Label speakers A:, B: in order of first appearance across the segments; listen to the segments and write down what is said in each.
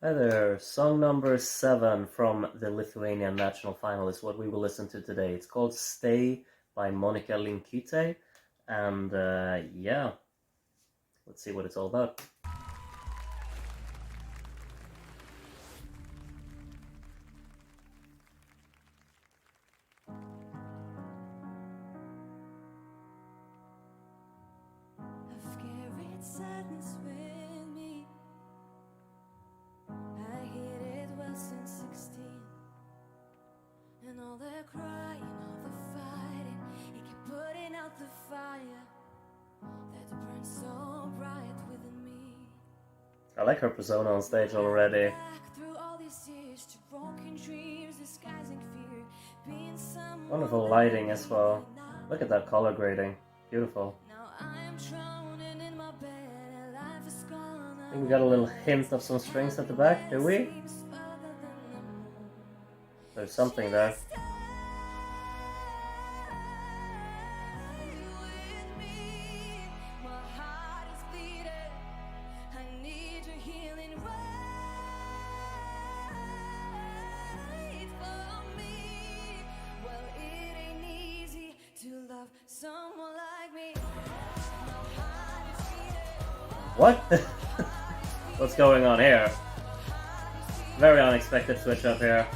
A: Hi there, song number 7 from the Lithuanian national final is what we will listen to today. It's called Stay by Monika Linkytė, and yeah, let's see what it's all about.
B: I've carried sadness with me. I hid it well since 16. And all the crying, all the fighting, it kept putting out the fire that burns so bright within me.
A: I like her persona on stage already.
B: Back through all these years to broken dreams, disguising fear, being someone.
A: Wonderful lighting as well. Look at that color grading. Beautiful.
B: Now I'm drowning in my bed, and life is gone.
A: I think we got a little hint of some strings at the back, do we? There's something there. What? What's going on here? Very unexpected switch up here.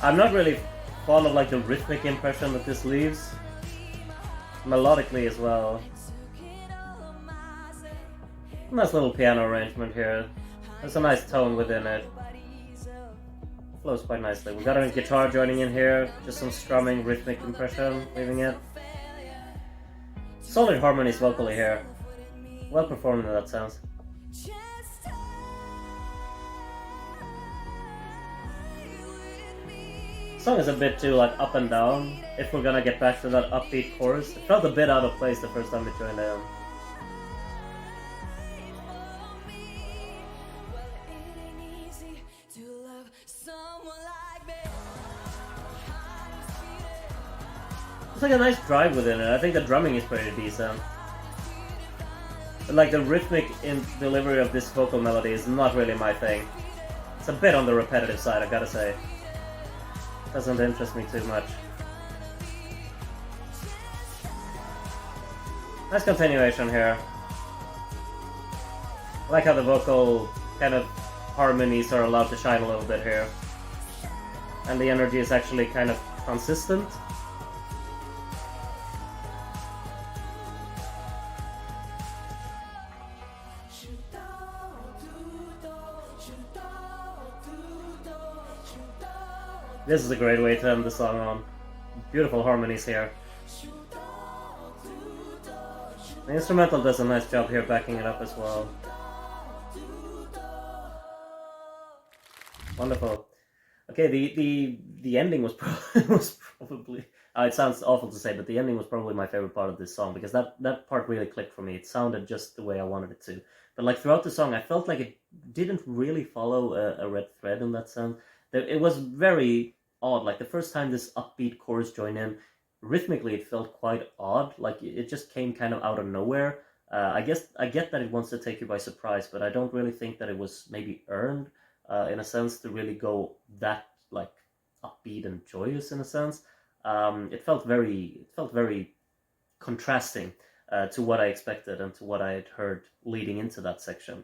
A: I'm not really fond of like the rhythmic impression that this leaves. Melodically as well. Nice little piano arrangement here. There's a nice tone within it. Flows quite nicely. We got a guitar joining in here. Just some strumming, rhythmic impression, leaving it. Solid harmonies vocally here. Well performed in that sense. The song is a bit too like up and down if we're gonna get back to that upbeat chorus. It felt a bit out of place the first time we joined in. It's like a nice drive within it. I think the drumming is pretty decent. But like the rhythmic delivery of this vocal melody is not really my thing. It's a bit on the repetitive side, I gotta say. Doesn't interest me too much. Nice continuation here. I like how the vocal kind of harmonies are allowed to shine a little bit here. And the energy is actually kind of consistent. This is a great way to end the song on. Beautiful harmonies here. The instrumental does a nice job here backing it up as well. Wonderful. Okay, the ending was probably it sounds awful to say, but the ending was probably my favorite part of this song because that part really clicked for me. It sounded just the way I wanted it to. But like throughout the song, I felt like it didn't really follow a red thread in that sense. It was very odd. Like the first time this upbeat chorus joined in, rhythmically it felt quite odd. Like it just came kind of out of nowhere. I get that it wants to take you by surprise, but I don't really think that it was maybe earned in a sense to really go that like upbeat and joyous in a sense. It felt very contrasting to what I expected and to what I had heard leading into that section.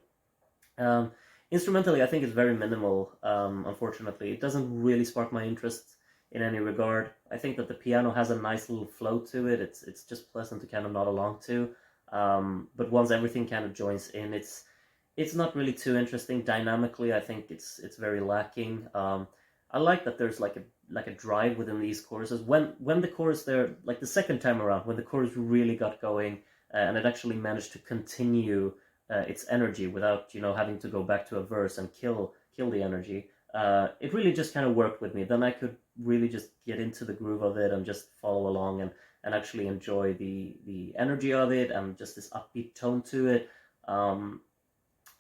A: Instrumentally, I think it's very minimal, unfortunately. It doesn't really spark my interest in any regard. I think that the piano has a nice little flow to it. It's just pleasant to kind of nod along to. But once everything kind of joins in, it's not really too interesting. Dynamically, I think it's very lacking. I like that there's like a drive within these choruses. When the chorus there, like the second time around, when the chorus really got going, and it actually managed to continue its energy without having to go back to a verse and kill the energy. It really just kind of worked with me. Then I could really just get into the groove of it and just follow along and actually enjoy the energy of it and just this upbeat tone to it.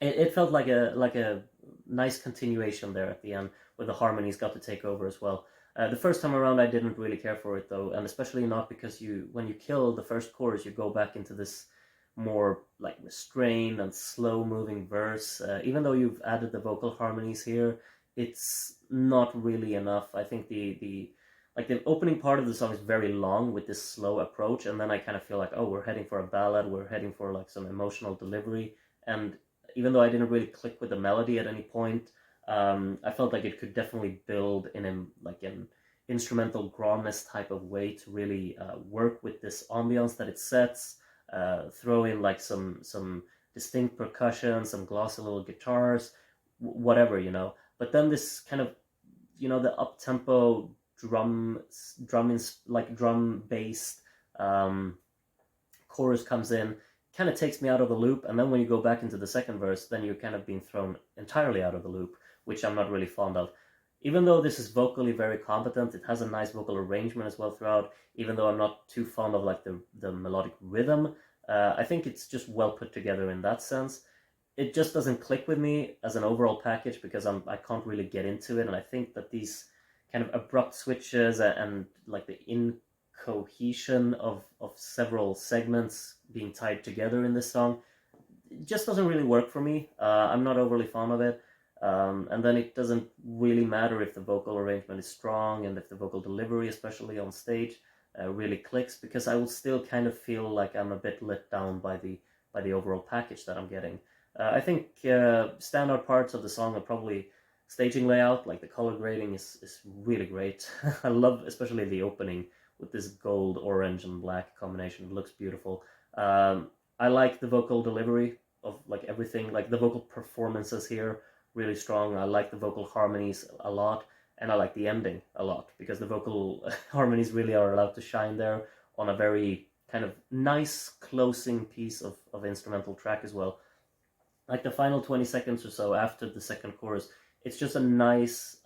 A: It felt like a nice continuation there at the end where the harmonies got to take over as well. The first time around I didn't really care for it though, and especially not because when you kill the first chorus you go back into this more like restrained and slow moving verse. Even though you've added the vocal harmonies here, it's not really enough. I think the opening part of the song is very long with this slow approach, and then I kind of feel like, oh, we're heading for a ballad, we're heading for like some emotional delivery. And even though I didn't really click with the melody at any point, I felt like it could definitely build in an instrumental gromness type of way to really work with this ambiance that it sets. Throw in like some distinct percussion, some glossy little guitars, whatever, you know. But then this kind of, you know, the up tempo drum based chorus comes in, kind of takes me out of the loop. And then when you go back into the second verse, then you're kind of being thrown entirely out of the loop, which I'm not really fond of. Even though this is vocally very competent, it has a nice vocal arrangement as well throughout. Even though I'm not too fond of like the melodic rhythm, I think it's just well put together in that sense. It just doesn't click with me as an overall package because I can't really get into it, and I think that these kind of abrupt switches and like the incohesion of several segments being tied together in this song, it just doesn't really work for me. I'm not overly fond of it. And then it doesn't really matter if the vocal arrangement is strong and if the vocal delivery, especially on stage, really clicks, because I will still kind of feel like I'm a bit let down by the overall package that I'm getting. I think standout parts of the song are probably staging layout, like the color grading is really great. I love especially the opening with this gold, orange, and black combination. It looks beautiful. I like the vocal delivery of like everything, like the vocal performances here, really strong. I like the vocal harmonies a lot, and I like the ending a lot, because the vocal harmonies really are allowed to shine there on a very kind of nice closing piece of instrumental track as well. Like the final 20 seconds or so after the second chorus, it's just a nice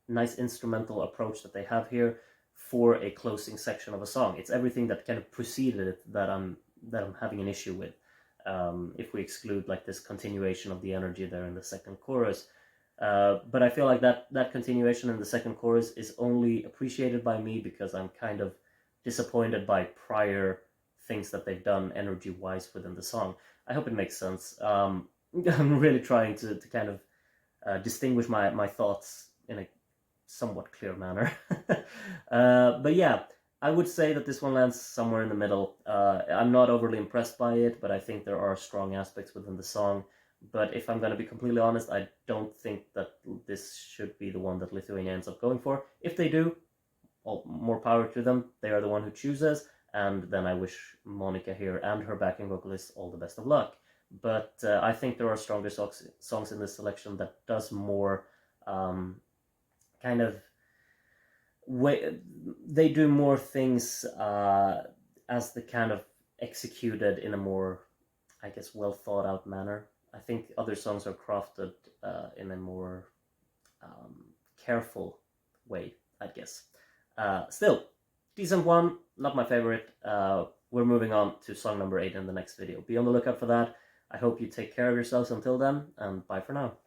A: nice instrumental approach that they have here for a closing section of a song. It's everything that kind of preceded it that I'm having an issue with. If we exclude like this continuation of the energy there in the second chorus. But I feel like that continuation in the second chorus is only appreciated by me because I'm kind of disappointed by prior things that they've done energy-wise within the song. I hope it makes sense. I'm really trying to kind of distinguish my thoughts in a somewhat clear manner. But yeah, I would say that this one lands somewhere in the middle. I'm not overly impressed by it, but I think there are strong aspects within the song. But if I'm going to be completely honest, I don't think that this should be the one that Lithuania ends up going for. If they do, well, more power to them. They are the one who chooses, and then I wish Monika here and her backing vocalist all the best of luck. But I think there are stronger songs in this selection that does more kind of they do more things as the kind of executed in a more, I guess, well thought out manner. I think other songs are crafted in a more careful way, I guess. Still, decent one, not my favorite. We're moving on to song number 8 in the next video. Be on the lookout for that. I hope you take care of yourselves until then, and bye for now.